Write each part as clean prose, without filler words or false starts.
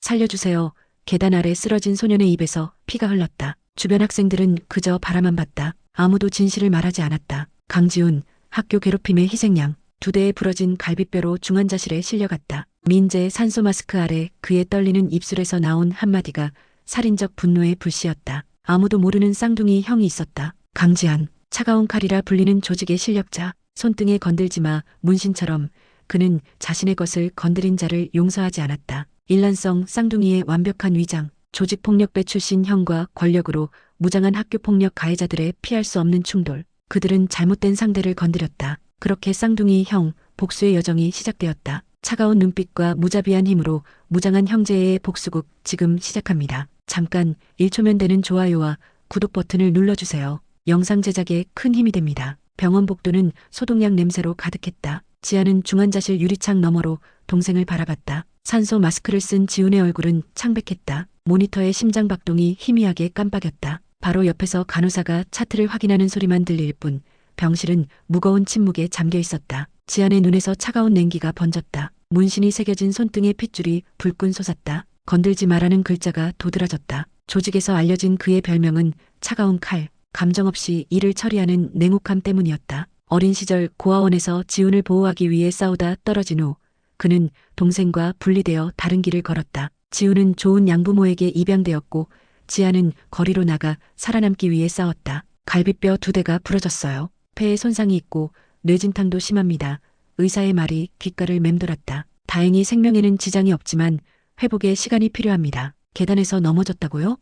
살려주세요. 계단 아래 쓰러진 소년의 입에서 피가 흘렀다. 주변 학생들은 그저 바라만 봤다. 아무도 진실을 말하지 않았다. 강지훈, 학교 괴롭힘의 희생양. 두 대에 부러진 갈비뼈로 중환자실에 실려갔다. 민재의 산소 마스크 아래 그의 떨리는 입술에서 나온 한마디가 살인적 분노의 불씨였다. 아무도 모르는 쌍둥이 형이 있었다. 강지한, 차가운 칼이라 불리는 조직의 실력자. 손등에 건들지 마. 문신처럼 그는 자신의 것을 건드린 자를 용서하지 않았다. 일란성 쌍둥이의 완벽한 위장. 조직폭력배 출신 형과 권력으로 무장한 학교폭력 가해자들의 피할 수 없는 충돌. 그들은 잘못된 상대를 건드렸다. 그렇게 쌍둥이 형, 복수의 여정이 시작되었다. 차가운 눈빛과 무자비한 힘으로 무장한 형제의 복수극 지금 시작합니다. 잠깐 1초면 되는 좋아요와 구독 버튼을 눌러주세요. 영상 제작에 큰 힘이 됩니다. 병원 복도는 소독약 냄새로 가득했다. 지아는 중환자실 유리창 너머로 동생을 바라봤다. 산소 마스크를 쓴 지훈의 얼굴은 창백했다. 모니터의 심장 박동이 희미하게 깜빡였다. 바로 옆에서 간호사가 차트를 확인하는 소리만 들릴 뿐 병실은 무거운 침묵에 잠겨 있었다. 지안의 눈에서 차가운 냉기가 번졌다. 문신이 새겨진 손등의 핏줄이 불끈 솟았다. 건들지 마라는 글자가 도드라졌다. 조직에서 알려진 그의 별명은 차가운 칼, 감정 없이 일을 처리하는 냉혹함 때문이었다. 어린 시절 고아원에서 지훈을 보호하기 위해 싸우다 떨어진 후 그는 동생과 분리되어 다른 길을 걸었다. 지훈은 좋은 양부모에게 입양되었고 지아는 거리로 나가 살아남기 위해 싸웠다. 갈비뼈 2대가 부러졌어요. 폐에 손상이 있고 뇌진탕도 심합니다. 의사의 말이 귓가를 맴돌았다. 다행히 생명에는 지장이 없지만 회복에 시간이 필요합니다. 계단에서 넘어졌다고요?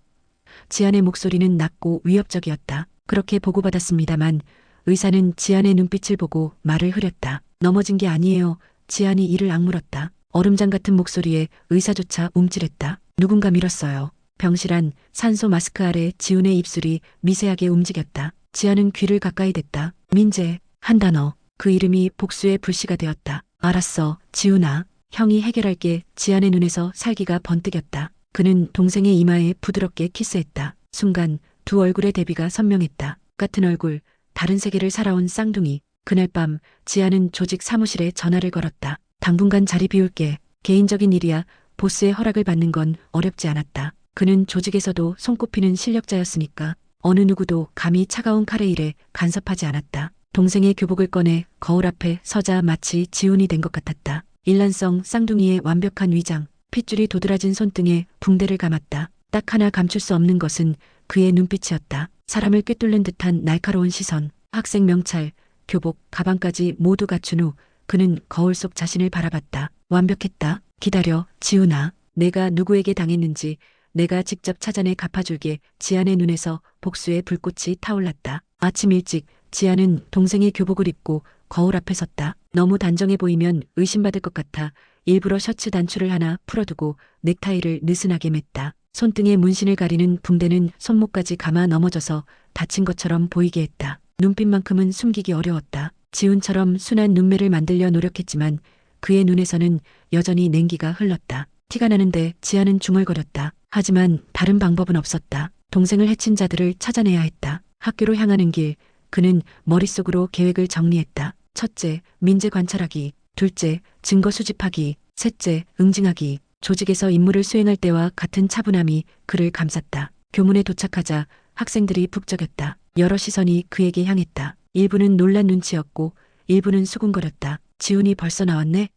지안의 목소리는 낮고 위협적이었다. 그렇게 보고받았습니다만 의사는 지안의 눈빛을 보고 말을 흐렸다. 넘어진 게 아니에요. 지안이 이를 악물었다. 얼음장 같은 목소리에 의사조차 움찔했다. 누군가 밀었어요. 병실 안 산소 마스크 아래 지훈의 입술이 미세하게 움직였다. 지아는 귀를 가까이 댔다. 민재, 한 단어. 그 이름이 복수의 불씨가 되었다. 알았어, 지훈아. 형이 해결할게. 지안의 눈에서 살기가 번뜩였다. 그는 동생의 이마에 부드럽게 키스했다. 순간 두 얼굴의 대비가 선명했다. 같은 얼굴, 다른 세계를 살아온 쌍둥이. 그날 밤 지아는 조직 사무실에 전화를 걸었다. 당분간 자리 비울게. 개인적인 일이야. 보스의 허락을 받는 건 어렵지 않았다. 그는 조직에서도 손꼽히는 실력자였으니까 어느 누구도 감히 차가운 칼의 일에 간섭하지 않았다. 동생의 교복을 꺼내 거울 앞에 서자 마치 지훈이 된 것 같았다. 일란성 쌍둥이의 완벽한 위장, 핏줄이 도드라진 손등에 붕대를 감았다. 딱 하나 감출 수 없는 것은 그의 눈빛이었다. 사람을 꿰뚫는 듯한 날카로운 시선, 학생 명찰, 교복, 가방까지 모두 갖춘 후 그는 거울 속 자신을 바라봤다. 완벽했다. 기다려, 지훈아. 내가 누구에게 당했는지 내가 직접 찾아내 갚아줄게. 지안의 눈에서 복수의 불꽃이 타올랐다. 아침 일찍 지안은 동생의 교복을 입고 거울 앞에 섰다. 너무 단정해 보이면 의심받을 것 같아 일부러 셔츠 단추를 하나 풀어두고 넥타이를 느슨하게 맸다. 손등에 문신을 가리는 붕대는 손목까지 감아 넘어져서 다친 것처럼 보이게 했다. 눈빛만큼은 숨기기 어려웠다. 지훈처럼 순한 눈매를 만들려 노력했지만 그의 눈에서는 여전히 냉기가 흘렀다. 티가 나는데 지아는 중얼거렸다. 하지만 다른 방법은 없었다. 동생을 해친 자들을 찾아내야 했다. 학교로 향하는 길, 그는 머릿속으로 계획을 정리했다. 첫째, 민재 관찰하기. 둘째, 증거 수집하기. 셋째, 응징하기. 조직에서 임무를 수행할 때와 같은 차분함이 그를 감쌌다. 교문에 도착하자 학생들이 북적였다. 여러 시선이 그에게 향했다. 일부는 놀란 눈치였고 일부는 수군거렸다. 지훈이 벌써 나왔네?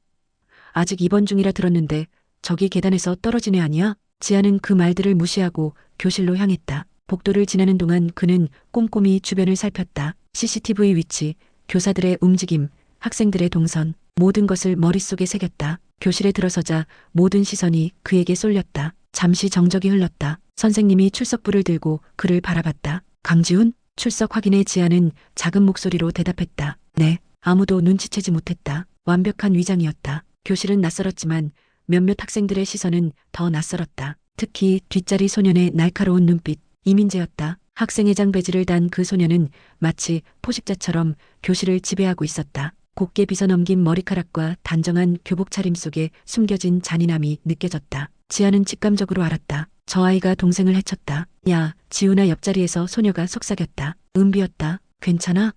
아직 입원 중이라 들었는데 저기 계단에서 떨어진 애 아니야? 지아는 그 말들을 무시하고 교실로 향했다. 복도를 지나는 동안 그는 꼼꼼히 주변을 살폈다. CCTV 위치, 교사들의 움직임, 학생들의 동선, 모든 것을 머릿속에 새겼다. 교실에 들어서자 모든 시선이 그에게 쏠렸다. 잠시 정적이 흘렀다. 선생님이 출석부를 들고 그를 바라봤다. 강지훈? 출석 확인에 지아는 작은 목소리로 대답했다. 네. 아무도 눈치채지 못했다. 완벽한 위장이었다. 교실은 낯설었지만 몇몇 학생들의 시선은 더 낯설었다. 특히 뒷자리 소년의 날카로운 눈빛. 이민재였다. 학생회장 배지를 단 그 소년은 마치 포식자처럼 교실을 지배하고 있었다. 곱게 빗어넘긴 머리카락과 단정한 교복 차림 속에 숨겨진 잔인함이 느껴졌다. 지아는 직감적으로 알았다. 저 아이가 동생을 해쳤다. 야, 지훈아. 옆자리에서 소녀가 속삭였다. 은비였다. 괜찮아?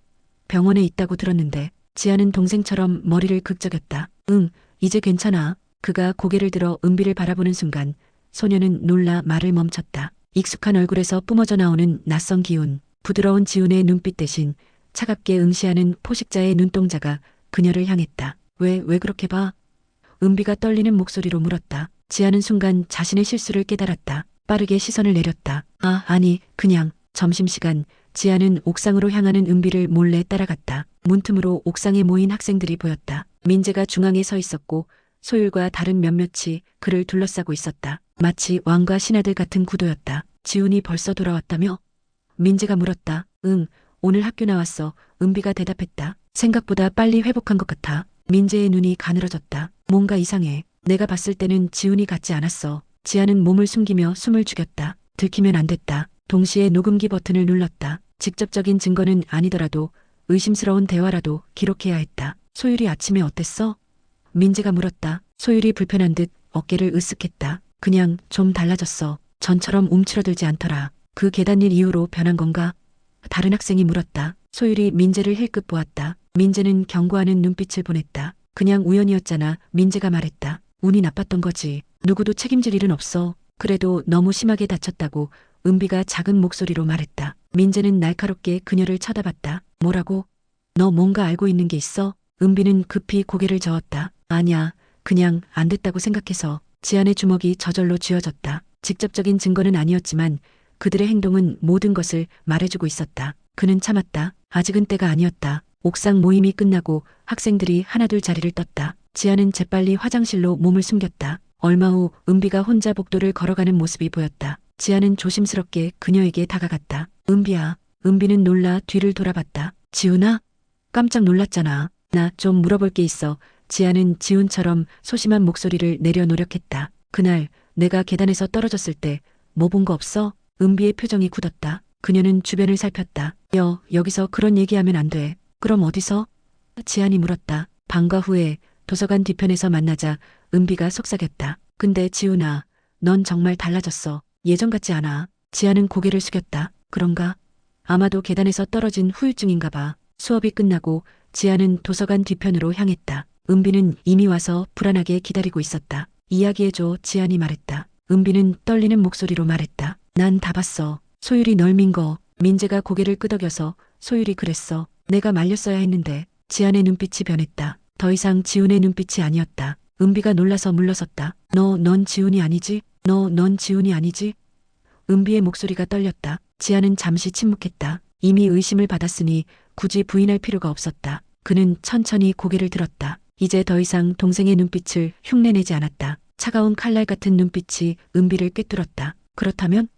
병원에 있다고 들었는데. 지아는 동생처럼 머리를 극적였다. 응, 이제 괜찮아. 그가 고개를 들어 은비를 바라보는 순간 소녀는 놀라 말을 멈췄다. 익숙한 얼굴에서 뿜어져 나오는 낯선 기운, 부드러운 지훈의 눈빛 대신 차갑게 응시하는 포식자의 눈동자가 그녀를 향했다. 왜 그렇게 봐? 은비가 떨리는 목소리로 물었다. 지아는 순간 자신의 실수를 깨달았다. 빠르게 시선을 내렸다. 아니, 그냥 점심시간. 지아는 옥상으로 향하는 은비를 몰래 따라갔다. 문틈으로 옥상에 모인 학생들이 보였다. 민재가 중앙에 서 있었고 소율과 다른 몇몇이 그를 둘러싸고 있었다. 마치 왕과 신하들 같은 구도였다. 지훈이 벌써 돌아왔다며? 민재가 물었다. 응, 오늘 학교 나왔어. 은비가 대답했다. 생각보다 빨리 회복한 것 같아. 민재의 눈이 가늘어졌다. 뭔가 이상해. 내가 봤을 때는 지훈이 같지 않았어. 지아는 몸을 숨기며 숨을 죽였다. 들키면 안 됐다. 동시에 녹음기 버튼을 눌렀다. 직접적인 증거는 아니더라도 의심스러운 대화라도 기록해야 했다. 소율이 아침에 어땠어? 민재가 물었다. 소율이 불편한 듯 어깨를 으쓱했다. 그냥 좀 달라졌어. 전처럼 움츠러들지 않더라. 그 계단일 이후로 변한 건가? 다른 학생이 물었다. 소율이 민재를 힐끗 보았다. 민재는 경고하는 눈빛을 보냈다. 그냥 우연이었잖아. 민재가 말했다. 운이 나빴던 거지. 누구도 책임질 일은 없어. 그래도 너무 심하게 다쳤다고 은비가 작은 목소리로 말했다. 민재는 날카롭게 그녀를 쳐다봤다. 뭐라고? 너 뭔가 알고 있는 게 있어? 은비는 급히 고개를 저었다. 아니야. 그냥 안 됐다고 생각해서. 지안의 주먹이 저절로 쥐어졌다. 직접적인 증거는 아니었지만 그들의 행동은 모든 것을 말해주고 있었다. 그는 참았다. 아직은 때가 아니었다. 옥상 모임이 끝나고 학생들이 하나둘 자리를 떴다. 지아는 재빨리 화장실로 몸을 숨겼다. 얼마 후 은비가 혼자 복도를 걸어가는 모습이 보였다. 지아는 조심스럽게 그녀에게 다가갔다. 은비야. 은비는 놀라 뒤를 돌아봤다. 지훈아? 깜짝 놀랐잖아. 나 좀 물어볼 게 있어. 지아는 지훈처럼 소심한 목소리를 내려 노력했다. 그날 내가 계단에서 떨어졌을 때 뭐 본 거 없어? 은비의 표정이 굳었다. 그녀는 주변을 살폈다. 여기서 그런 얘기하면 안 돼. 그럼 어디서? 지안이 물었다. 방과 후에 도서관 뒤편에서 만나자 은비가 속삭였다. 근데 지훈아, 넌 정말 달라졌어. 예전 같지 않아. 지아는 고개를 숙였다. 그런가? 아마도 계단에서 떨어진 후유증인가 봐. 수업이 끝나고 지아는 도서관 뒤편으로 향했다. 은비는 이미 와서 불안하게 기다리고 있었다. 이야기해줘. 지안이 말했다. 은비는 떨리는 목소리로 말했다. 난 다 봤어. 소율이 널 민 거. 민재가 고개를 끄덕여서 소율이 그랬어. 내가 말렸어야 했는데. 지안의 눈빛이 변했다. 더 이상 지훈의 눈빛이 아니었다. 은비가 놀라서 물러섰다. 넌 지훈이 아니지? 넌 지훈이 아니지? 은비의 목소리가 떨렸다. 지아는 잠시 침묵했다. 이미 의심을 받았으니 굳이 부인할 필요가 없었다. 그는 천천히 고개를 들었다. 이제 더 이상 동생의 눈빛을 흉내내지 않았다. 차가운 칼날 같은 눈빛이 은비를 꿰뚫었다. 그렇다면?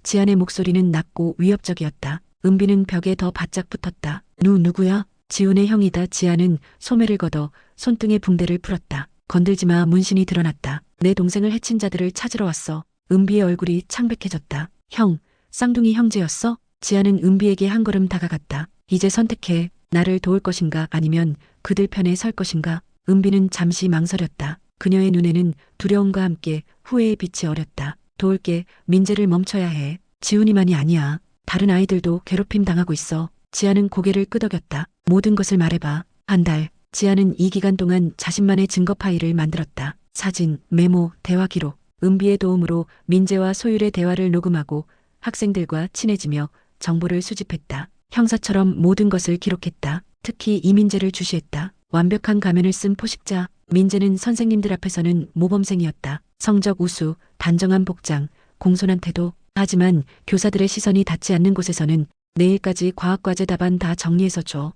지안의 목소리는 낮고 위협적이었다. 은비는 벽에 더 바짝 붙었다. 누구야? 지훈의 형이다. 지안은 소매를 걷어 손등에 붕대를 풀었다. 건들지 마. 문신이 드러났다. 내 동생을 해친 자들을 찾으러 왔어. 은비의 얼굴이 창백해졌다. 형, 쌍둥이 형제였어? 지아는 은비에게 한 걸음 다가갔다. 이제 선택해. 나를 도울 것인가 아니면 그들 편에 설 것인가? 은비는 잠시 망설였다. 그녀의 눈에는 두려움과 함께 후회의 빛이 어렸다. 도울게. 민재를 멈춰야 해. 지훈이만이 아니야. 다른 아이들도 괴롭힘 당하고 있어. 지아는 고개를 끄덕였다. 모든 것을 말해봐. 한 달. 지아는 이 기간 동안 자신만의 증거 파일을 만들었다. 사진, 메모, 대화 기록. 은비의 도움으로 민재와 소율의 대화를 녹음하고 학생들과 친해지며 정보를 수집했다. 형사처럼 모든 것을 기록했다. 특히 이민재를 주시했다. 완벽한 가면을 쓴 포식자. 민재는 선생님들 앞에서는 모범생이었다. 성적 우수, 단정한 복장, 공손한 태도. 하지만 교사들의 시선이 닿지 않는 곳에서는 내일까지 과학과제 답안 다 정리해서 줘.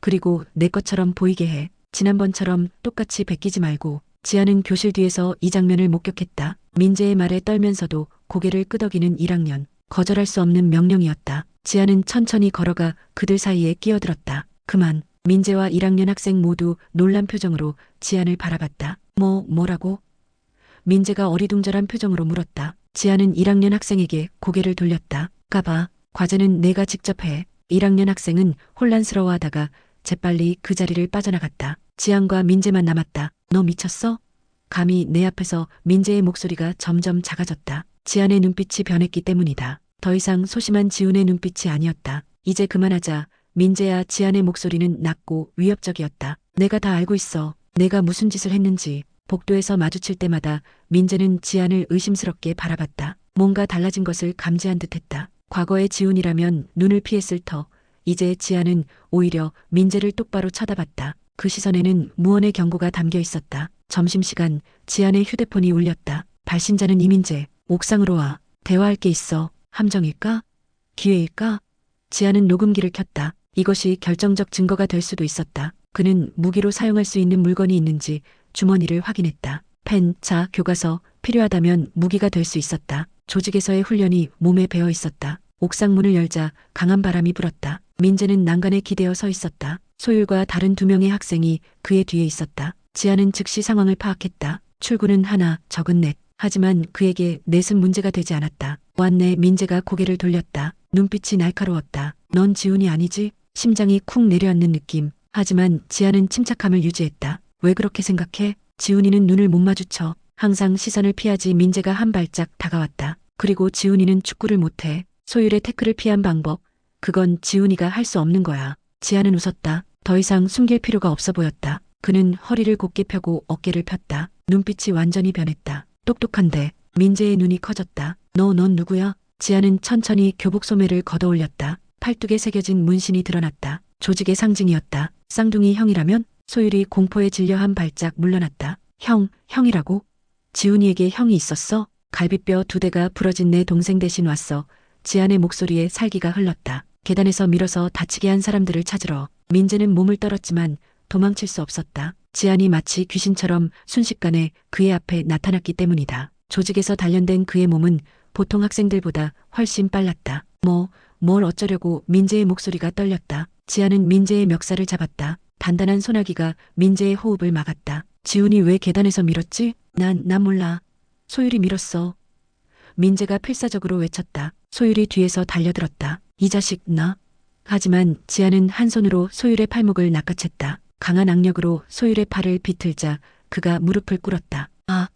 그리고 내 것처럼 보이게 해. 지난번처럼 똑같이 베끼지 말고. 지아는 교실 뒤에서 이 장면을 목격했다. 민재의 말에 떨면서도 고개를 끄덕이는 1학년. 거절할 수 없는 명령이었다. 지아는 천천히 걸어가 그들 사이에 끼어들었다. 그만. 민재와 1학년 학생 모두 놀란 표정으로 지안을 바라봤다. 뭐라고? 민재가 어리둥절한 표정으로 물었다. 지아는 1학년 학생에게 고개를 돌렸다. 가봐. 과제는 내가 직접 해. 1학년 학생은 혼란스러워하다가 재빨리 그 자리를 빠져나갔다. 지안과 민재만 남았다. 너 미쳤어? 감히 내 앞에서. 민재의 목소리가 점점 작아졌다. 지안의 눈빛이 변했기 때문이다. 더 이상 소심한 지훈의 눈빛이 아니었다. 이제 그만하자. 민재야. 지안의 목소리는 낮고 위협적이었다. 내가 다 알고 있어. 내가 무슨 짓을 했는지. 복도에서 마주칠 때마다 민재는 지안을 의심스럽게 바라봤다. 뭔가 달라진 것을 감지한 듯했다. 과거의 지훈이라면 눈을 피했을 터 이제 지안은 오히려 민재를 똑바로 쳐다봤다. 그 시선에는 무언의 경고가 담겨 있었다. 점심시간 지안의 휴대폰이 울렸다. 발신자는 이민재. 옥상으로 와. 대화할 게 있어. 함정일까? 기회일까? 지안은 녹음기를 켰다. 이것이 결정적 증거가 될 수도 있었다. 그는 무기로 사용할 수 있는 물건이 있는지 주머니를 확인했다. 펜, 자, 교과서, 필요하다면 무기가 될 수 있었다. 조직에서의 훈련이 몸에 배어 있었다. 옥상 문을 열자 강한 바람이 불었다. 민재는 난간에 기대어 서 있었다. 소율과 다른 2명의 학생이 그의 뒤에 있었다. 지안은 즉시 상황을 파악했다. 출구는 하나, 적은 넷. 하지만 그에게 넷은 문제가 되지 않았다. 왔네. 민재가 고개를 돌렸다. 눈빛이 날카로웠다. 넌 지훈이 아니지? 심장이 쿵 내려앉는 느낌. 하지만 지안은 침착함을 유지했다. 왜 그렇게 생각해? 지훈이는 눈을 못 마주쳐. 항상 시선을 피하지. 민재가 한 발짝 다가왔다. 그리고 지훈이는 축구를 못해. 소율의 태클을 피한 방법. 그건 지훈이가 할 수 없는 거야. 지안은 웃었다. 더 이상 숨길 필요가 없어 보였다. 그는 허리를 곧게 펴고 어깨를 폈다. 눈빛이 완전히 변했다. 똑똑한데. 민재의 눈이 커졌다. 넌 누구야? 지안은 천천히 교복 소매를 걷어 올렸다. 팔뚝에 새겨진 문신이 드러났다. 조직의 상징이었다. 쌍둥이 형이라면? 소율이 공포에 질려 한 발짝 물러났다. 형이라고? 지훈이에게 형이 있었어? 갈비뼈 2대가 부러진 내 동생 대신 왔어. 지안의 목소리에 살기가 흘렀다. 계단에서 밀어서 다치게 한 사람들을 찾으러. 민재는 몸을 떨었지만 도망칠 수 없었다. 지안이 마치 귀신처럼 순식간에 그의 앞에 나타났기 때문이다. 조직에서 단련된 그의 몸은 보통 학생들보다 훨씬 빨랐다. 뭘 어쩌려고. 민재의 목소리가 떨렸다. 지안은 민재의 멱살을 잡았다. 단단한 소나기가 민재의 호흡을 막았다. 지훈이 왜 계단에서 밀었지? 난 몰라. 소율이 밀었어. 민재가 필사적으로 외쳤다. 소율이 뒤에서 달려들었다. 이 자식 나. 하지만 지안은 한 손으로 소율의 팔목을 낚아챘다. 강한 악력으로 소율의 팔을 비틀자 그가 무릎을 꿇었다. 아!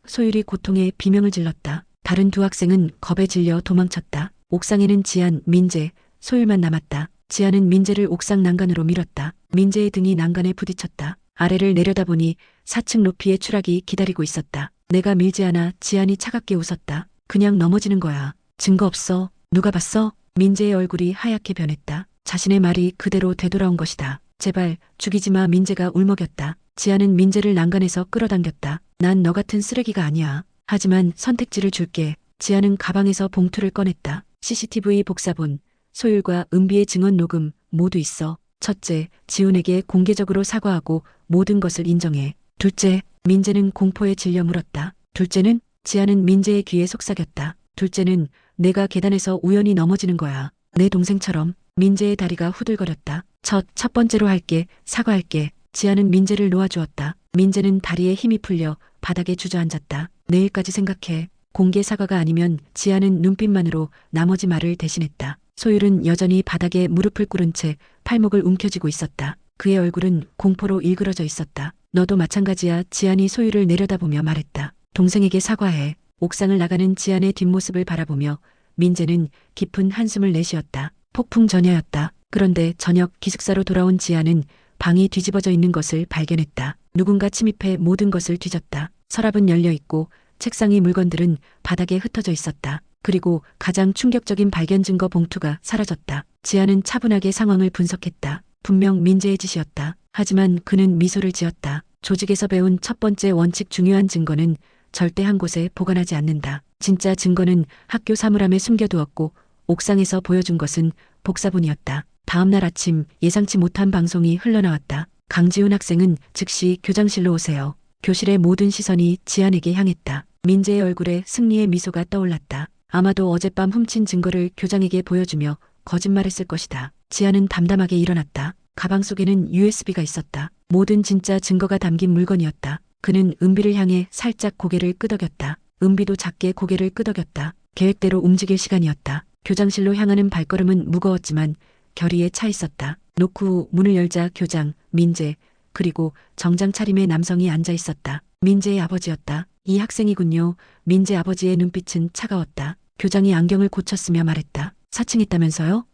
소율이 고통에 비명을 질렀다. 다른 2 학생은 겁에 질려 도망쳤다. 옥상에는 지안, 민재, 소율만 남았다. 지안은 민재를 옥상 난간으로 밀었다. 민재의 등이 난간에 부딪혔다. 아래를 내려다보니 4층 높이의 추락이 기다리고 있었다. 내가 밀지 않아. 지안이 차갑게 웃었다. 그냥 넘어지는 거야. 증거 없어. 누가 봤어? 민재의 얼굴이 하얗게 변했다. 자신의 말이 그대로 되돌아온 것이다. 제발 죽이지 마. 민재가 울먹였다. 지안은 민재를 난간에서 끌어당겼다. 난 너 같은 쓰레기가 아니야. 하지만 선택지를 줄게. 지안은 가방에서 봉투를 꺼냈다. CCTV 복사본, 소율과 은비의 증언 녹음 모두 있어. 첫째, 지훈에게 공개적으로 사과하고 모든 것을 인정해. 둘째, 민재는 공포에 질려 물었다. 둘째는? 지안은 민재의 귀에 속삭였다. 둘째는 내가 계단에서 우연히 넘어지는 거야. 내 동생처럼. 민재의 다리가 후들거렸다. 첫 번째로 할게. 사과할게. 지안은 민재를 놓아주었다. 민재는 다리에 힘이 풀려 바닥에 주저앉았다. 내일까지 생각해. 공개 사과가 아니면. 지안은 눈빛만으로 나머지 말을 대신했다. 소율은 여전히 바닥에 무릎을 꿇은 채 팔목을 움켜쥐고 있었다. 그의 얼굴은 공포로 일그러져 있었다. 너도 마찬가지야. 지안이 소율을 내려다보며 말했다. 동생에게 사과해. 옥상을 나가는 지안의 뒷모습을 바라보며 민재는 깊은 한숨을 내쉬었다. 폭풍 전야였다. 그런데 저녁 기숙사로 돌아온 지안은 방이 뒤집어져 있는 것을 발견했다. 누군가 침입해 모든 것을 뒤졌다. 서랍은 열려 있고 책상의 물건들은 바닥에 흩어져 있었다. 그리고 가장 충격적인 발견 증거 봉투가 사라졌다. 지안은 차분하게 상황을 분석했다. 분명 민재의 짓이었다. 하지만 그는 미소를 지었다. 조직에서 배운 첫 번째 원칙. 중요한 증거는 절대 한 곳에 보관하지 않는다. 진짜 증거는 학교 사물함에 숨겨두었고 옥상에서 보여준 것은 복사본이었다. 다음 날 아침 예상치 못한 방송이 흘러나왔다. 강지훈 학생은 즉시 교장실로 오세요. 교실의 모든 시선이 지안에게 향했다. 민재의 얼굴에 승리의 미소가 떠올랐다. 아마도 어젯밤 훔친 증거를 교장에게 보여주며 거짓말했을 것이다. 지안은 담담하게 일어났다. 가방 속에는 USB가 있었다. 모든 진짜 증거가 담긴 물건이었다. 그는 은비를 향해 살짝 고개를 끄덕였다. 은비도 작게 고개를 끄덕였다. 계획대로 움직일 시간이었다. 교장실로 향하는 발걸음은 무거웠지만 결의에 차 있었다. 노크 후 문을 열자 교장, 민재, 그리고 정장 차림의 남성이 앉아 있었다. 민재의 아버지였다. 이 학생이군요. 민재 아버지의 눈빛은 차가웠다. 교장이 안경을 고쳤으며 말했다. 4층 있다면서요?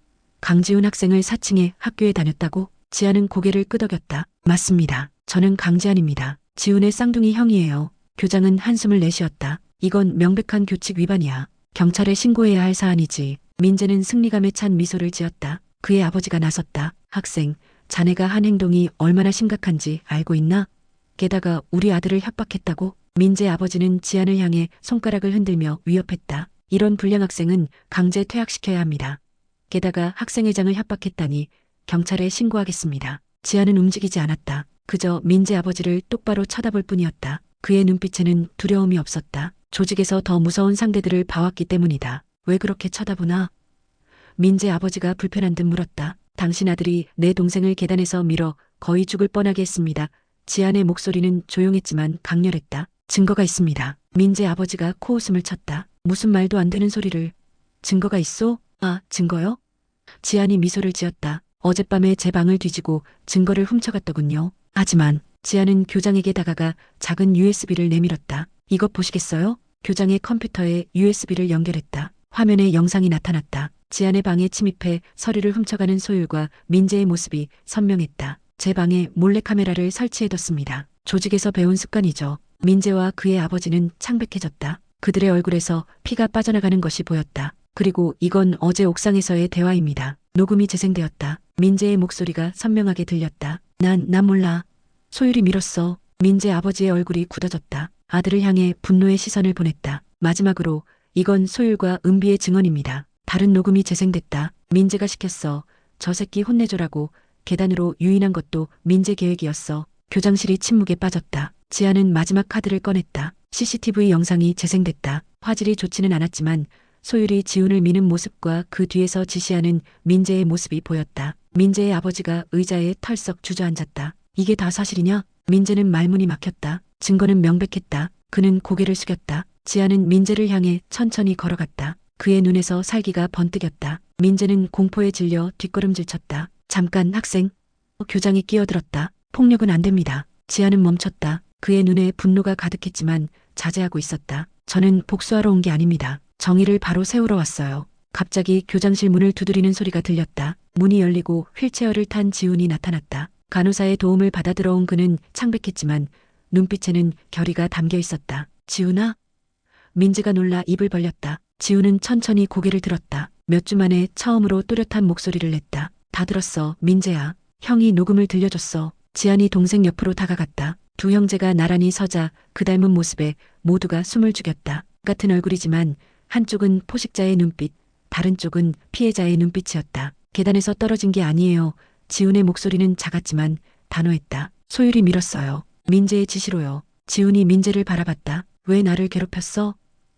강지훈 학생을 4층에 학교에 다녔다고? 지안은 고개를 끄덕였다. 맞습니다. 저는 강지안입니다. 지훈의 쌍둥이 형이에요. 교장은 한숨을 내쉬었다. 이건 명백한 교칙 위반이야. 경찰에 신고해야 할 사안이지. 민재는 승리감에 찬 미소를 지었다. 그의 아버지가 나섰다. 학생, 자네가 한 행동이 얼마나 심각한지 알고 있나? 게다가 우리 아들을 협박했다고? 민재 아버지는 지안을 향해 손가락을 흔들며 위협했다. 이런 불량 학생은 강제 퇴학시켜야 합니다. 게다가 학생회장을 협박했다니 경찰에 신고하겠습니다. 지안은 움직이지 않았다. 그저 민재 아버지를 똑바로 쳐다볼 뿐이었다. 그의 눈빛에는 두려움이 없었다. 조직에서 더 무서운 상대들을 봐왔기 때문이다. 왜 그렇게 쳐다보나? 민재 아버지가 불편한 듯 물었다. 당신 아들이 내 동생을 계단에서 밀어 거의 죽을 뻔하게 했습니다. 지안의 목소리는 조용했지만 강렬했다. 증거가 있습니다. 민재 아버지가 코웃음을 쳤다. 무슨 말도 안 되는 소리를. 증거가 있어? 아, 증거요? 지안이 미소를 지었다. 어젯밤에 제 방을 뒤지고 증거를 훔쳐갔더군요. 하지만 지안은 교장에게 다가가 작은 USB를 내밀었다. 이것 보시겠어요? 교장의 컴퓨터에 USB를 연결했다. 화면에 영상이 나타났다. 지안의 방에 침입해 서류를 훔쳐가는 소율과 민재의 모습이 선명했다. 제 방에 몰래카메라를 설치해뒀습니다. 조직에서 배운 습관이죠. 민재와 그의 아버지는 창백해졌다. 그들의 얼굴에서 피가 빠져나가는 것이 보였다. 그리고 이건 어제 옥상에서의 대화입니다. 녹음이 재생되었다. 민재의 목소리가 선명하게 들렸다. 난 몰라. 소율이 밀었어. 민재 아버지의 얼굴이 굳어졌다. 아들을 향해 분노의 시선을 보냈다. 마지막으로 이건 소율과 은비의 증언입니다. 다른 녹음이 재생됐다. 민재가 시켰어. 저 새끼 혼내줘라고. 계단으로 유인한 것도 민재 계획이었어. 교장실이 침묵에 빠졌다. 지아는 마지막 카드를 꺼냈다. CCTV 영상이 재생됐다. 화질이 좋지는 않았지만 소율이 지훈을 미는 모습과 그 뒤에서 지시하는 민재의 모습이 보였다. 민재의 아버지가 의자에 털썩 주저앉았다. 이게 다 사실이냐? 민재는 말문이 막혔다. 증거는 명백했다. 그는 고개를 숙였다. 지아는 민재를 향해 천천히 걸어갔다. 그의 눈에서 살기가 번뜩였다. 민재는 공포에 질려 뒷걸음질 쳤다. 잠깐 학생. 교장이 끼어들었다. 폭력은 안 됩니다. 지아는 멈췄다. 그의 눈에 분노가 가득했지만 자제하고 있었다. 저는 복수하러 온 게 아닙니다. 정의를 바로 세우러 왔어요. 갑자기 교장실 문을 두드리는 소리가 들렸다. 문이 열리고 휠체어를 탄 지훈이 나타났다. 간호사의 도움을 받아 들어온 그는 창백했지만 눈빛에는 결의가 담겨 있었다. 지훈아? 민재가 놀라 입을 벌렸다. 지훈은 천천히 고개를 들었다. 몇 주 만에 처음으로 또렷한 목소리를 냈다. 다 들었어, 민재야. 형이 녹음을 들려줬어. 지안이 동생 옆으로 다가갔다. 두 형제가 나란히 서자 그 닮은 모습에 모두가 숨을 죽였다. 같은 얼굴이지만 한쪽은 포식자의 눈빛, 다른 쪽은 피해자의 눈빛이었다. 계단에서 떨어진 게 아니에요. 지훈의 목소리는 작았지만 단호했다. 소율이 밀었어요. 민재의 지시로요. 지훈이 민재를 바라봤다. 왜 나를 괴롭혔어?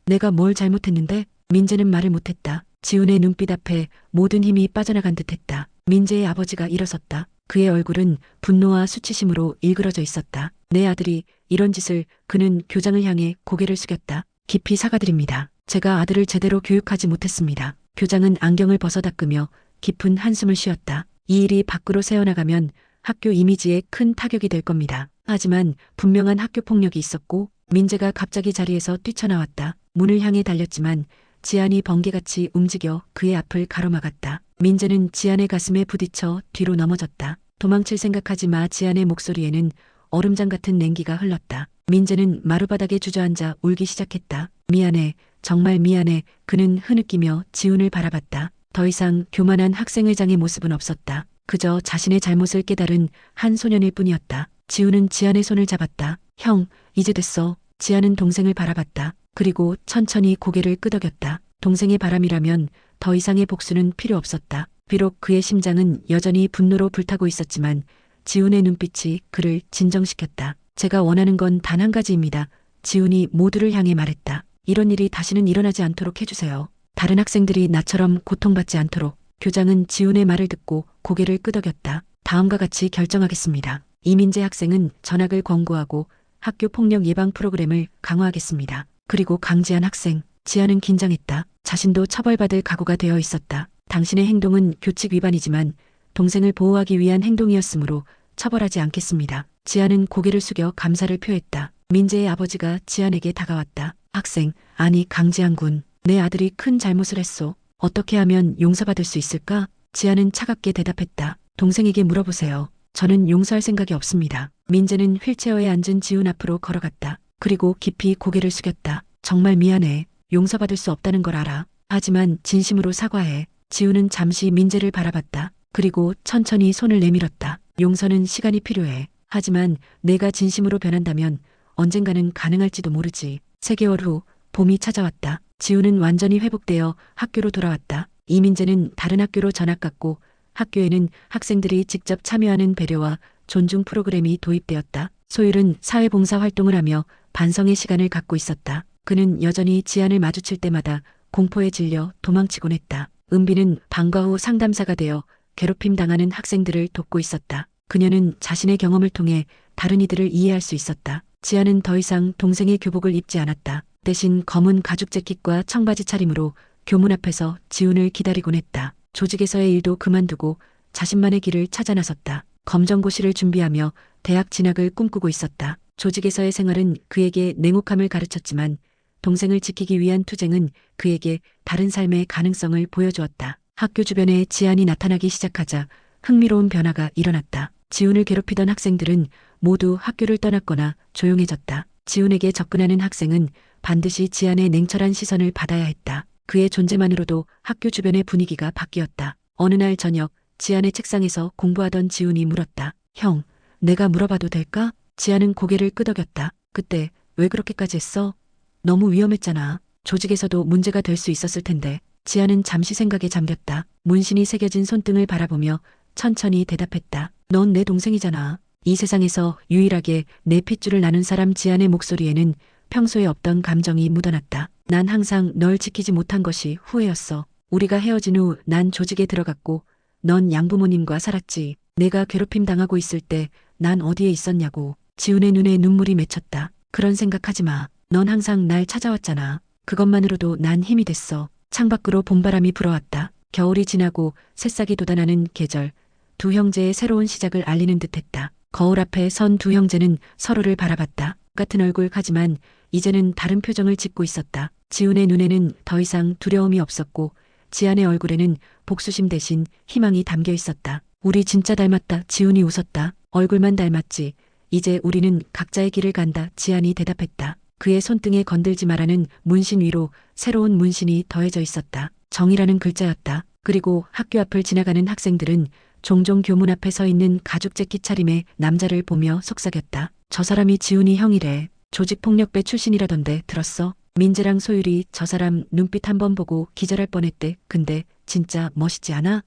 내가 뭘 잘못했는데? 민재는 말을 못했다. 지훈의 눈빛 앞에 모든 힘이 빠져나간 듯했다. 민재의 아버지가 일어섰다. 그의 얼굴은 분노와 수치심으로 일그러져 있었다. 내 아들이 이런 짓을. 그는 교장을 향해 고개를 숙였다. 깊이 사과드립니다. 제가 아들을 제대로 교육하지 못했습니다. 교장은 안경을 벗어 닦으며 깊은 한숨을 쉬었다. 이 일이 밖으로 새어나가면 학교 이미지에 큰 타격이 될 겁니다. 하지만 분명한 학교 폭력이 있었고 민재가 갑자기 자리에서 뛰쳐나왔다. 문을 향해 달렸지만 지안이 번개같이 움직여 그의 앞을 가로막았다. 민재는 지안의 가슴에 부딪혀 뒤로 넘어졌다. 도망칠 생각하지 마. 지안의 목소리에는 얼음장 같은 냉기가 흘렀다. 민재는 마루바닥에 주저앉아 울기 시작했다. 미안해. 정말 미안해. 그는 흐느끼며 지훈을 바라봤다. 더 이상 교만한 학생회장의 모습은 없었다. 그저 자신의 잘못을 깨달은 한 소년일 뿐이었다. 지훈은 지안의 손을 잡았다. 형, 이제 됐어. 지안은 동생을 바라봤다. 그리고 천천히 고개를 끄덕였다. 동생의 바람이라면 더 이상의 복수는 필요 없었다. 비록 그의 심장은 여전히 분노로 불타고 있었지만 지훈의 눈빛이 그를 진정시켰다. 제가 원하는 건 단 한 가지입니다. 지훈이 모두를 향해 말했다. 이런 일이 다시는 일어나지 않도록 해주세요. 다른 학생들이 나처럼 고통받지 않도록. 교장은 지훈의 말을 듣고 고개를 끄덕였다. 다음과 같이 결정하겠습니다. 이민재 학생은 전학을 권고하고 학교 폭력 예방 프로그램을 강화하겠습니다. 그리고 강지한 학생. 지아는 긴장했다. 자신도 처벌받을 각오가 되어 있었다. 당신의 행동은 교칙 위반이지만 동생을 보호하기 위한 행동이었으므로 처벌하지 않겠습니다. 지아는 고개를 숙여 감사를 표했다. 민재의 아버지가 지안에게 다가왔다. 학생, 아니 강지한 군. 내 아들이 큰 잘못을 했소. 어떻게 하면 용서받을 수 있을까? 지아는 차갑게 대답했다. 동생에게 물어보세요. 저는 용서할 생각이 없습니다. 민재는 휠체어에 앉은 지훈 앞으로 걸어갔다. 그리고 깊이 고개를 숙였다. 정말 미안해. 용서받을 수 없다는 걸 알아. 하지만 진심으로 사과해. 지훈은 잠시 민재를 바라봤다. 그리고 천천히 손을 내밀었다. 용서는 시간이 필요해. 하지만 내가 진심으로 변한다면 언젠가는 가능할지도 모르지. 3개월 후 봄이 찾아왔다. 지훈은 완전히 회복되어 학교로 돌아왔다. 이민재는 다른 학교로 전학 갔고 학교에는 학생들이 직접 참여하는 배려와 존중 프로그램이 도입되었다. 소율은 사회봉사 활동을 하며 반성의 시간을 갖고 있었다. 그는 여전히 지안을 마주칠 때마다 공포에 질려 도망치곤 했다. 은비는 방과 후 상담사가 되어 괴롭힘 당하는 학생들을 돕고 있었다. 그녀는 자신의 경험을 통해 다른 이들을 이해할 수 있었다. 지안은 더 이상 동생의 교복을 입지 않았다. 대신 검은 가죽 재킷과 청바지 차림으로 교문 앞에서 지훈을 기다리곤 했다. 조직에서의 일도 그만두고 자신만의 길을 찾아 나섰다. 검정고시를 준비하며 대학 진학을 꿈꾸고 있었다. 조직에서의 생활은 그에게 냉혹함을 가르쳤지만 동생을 지키기 위한 투쟁은 그에게 다른 삶의 가능성을 보여주었다. 학교 주변에 지안이 나타나기 시작하자 흥미로운 변화가 일어났다. 지훈을 괴롭히던 학생들은 모두 학교를 떠났거나 조용해졌다. 지훈에게 접근하는 학생은 반드시 지안의 냉철한 시선을 받아야 했다. 그의 존재만으로도 학교 주변의 분위기가 바뀌었다. 어느 날 저녁 지안의 책상에서 공부하던 지훈이 물었다. 형, 내가 물어봐도 될까? 지안은 고개를 끄덕였다. 그때 왜 그렇게까지 했어? 너무 위험했잖아. 조직에서도 문제가 될 수 있었을 텐데. 지안은 잠시 생각에 잠겼다. 문신이 새겨진 손등을 바라보며 천천히 대답했다. 넌 내 동생이잖아. 이 세상에서 유일하게 내 핏줄을 나눈 사람. 지안의 목소리에는 평소에 없던 감정이 묻어났다. 난 항상 널 지키지 못한 것이 후회였어. 우리가 헤어진 후 난 조직에 들어갔고 넌 양부모님과 살았지. 내가 괴롭힘 당하고 있을 때 난 어디에 있었냐고. 지훈의 눈에 눈물이 맺혔다. 그런 생각하지 마. 넌 항상 날 찾아왔잖아. 그것만으로도 난 힘이 됐어. 창밖으로 봄바람이 불어왔다. 겨울이 지나고 새싹이 돋아나는 계절. 두 형제의 새로운 시작을 알리는 듯했다. 거울 앞에 선 두 형제는 서로를 바라봤다. 같은 얼굴 하지만 이제는 다른 표정을 짓고 있었다. 지훈의 눈에는 더 이상 두려움이 없었고 지안의 얼굴에는 복수심 대신 희망이 담겨 있었다. 우리 진짜 닮았다. 지훈이 웃었다. 얼굴만 닮았지. 이제 우리는 각자의 길을 간다. 지안이 대답했다. 그의 손등에 건들지 말라는 문신 위로 새로운 문신이 더해져 있었다. 정이라는 글자였다. 그리고 학교 앞을 지나가는 학생들은 종종 교문 앞에 서 있는 가죽 재킷 차림의 남자를 보며 속삭였다. 저 사람이 지훈이 형이래. 조직폭력배 출신이라던데 들었어? 민재랑 소율이 저 사람 눈빛 한번 보고 기절할 뻔했대. 근데 진짜 멋있지 않아?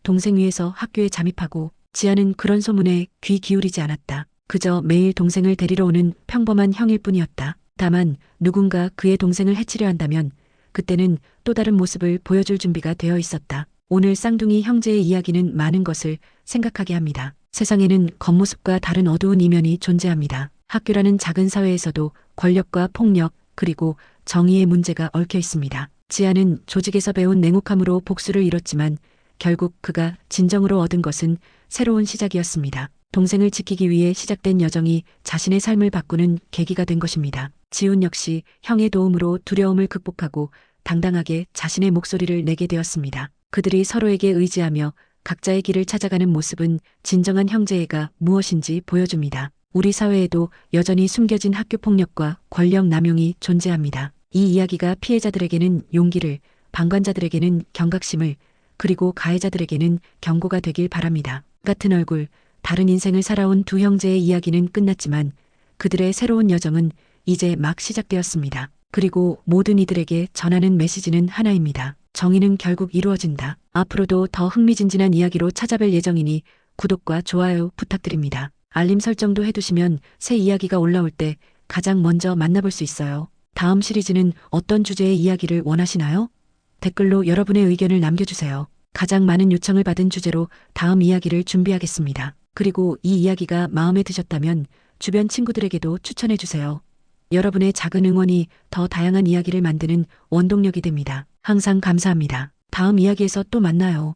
동생 위해서 학교에 잠입하고. 지아는 그런 소문에 귀 기울이지 않았다. 그저 매일 동생을 데리러 오는 평범한 형일 뿐이었다. 다만 누군가 그의 동생을 해치려 한다면 그때는 또 다른 모습을 보여줄 준비가 되어 있었다. 오늘 쌍둥이 형제의 이야기는 많은 것을 생각하게 합니다. 세상에는 겉모습과 다른 어두운 이면이 존재합니다. 학교라는 작은 사회에서도 권력과 폭력 그리고 정의의 문제가 얽혀 있습니다. 지아는 조직에서 배운 냉혹함으로 복수를 이뤘지만 결국 그가 진정으로 얻은 것은 새로운 시작이었습니다. 동생을 지키기 위해 시작된 여정이 자신의 삶을 바꾸는 계기가 된 것입니다. 지훈 역시 형의 도움으로 두려움을 극복하고 당당하게 자신의 목소리를 내게 되었습니다. 그들이 서로에게 의지하며 각자의 길을 찾아가는 모습은 진정한 형제애가 무엇인지 보여줍니다. 우리 사회에도 여전히 숨겨진 학교 폭력과 권력 남용이 존재합니다. 이 이야기가 피해자들에게는 용기를, 방관자들에게는 경각심을, 그리고 가해자들에게는 경고가 되길 바랍니다. 같은 얼굴, 다른 인생을 살아온 두 형제의 이야기는 끝났지만 그들의 새로운 여정은 이제 막 시작되었습니다. 그리고 모든 이들에게 전하는 메시지는 하나입니다. 정의는 결국 이루어진다. 앞으로도 더 흥미진진한 이야기로 찾아뵐 예정이니 구독과 좋아요 부탁드립니다. 알림 설정도 해두시면 새 이야기가 올라올 때 가장 먼저 만나볼 수 있어요. 다음 시리즈는 어떤 주제의 이야기를 원하시나요? 댓글로 여러분의 의견을 남겨주세요. 가장 많은 요청을 받은 주제로 다음 이야기를 준비하겠습니다. 그리고 이 이야기가 마음에 드셨다면 주변 친구들에게도 추천해주세요. 여러분의 작은 응원이 더 다양한 이야기를 만드는 원동력이 됩니다. 항상 감사합니다. 다음 이야기에서 또 만나요.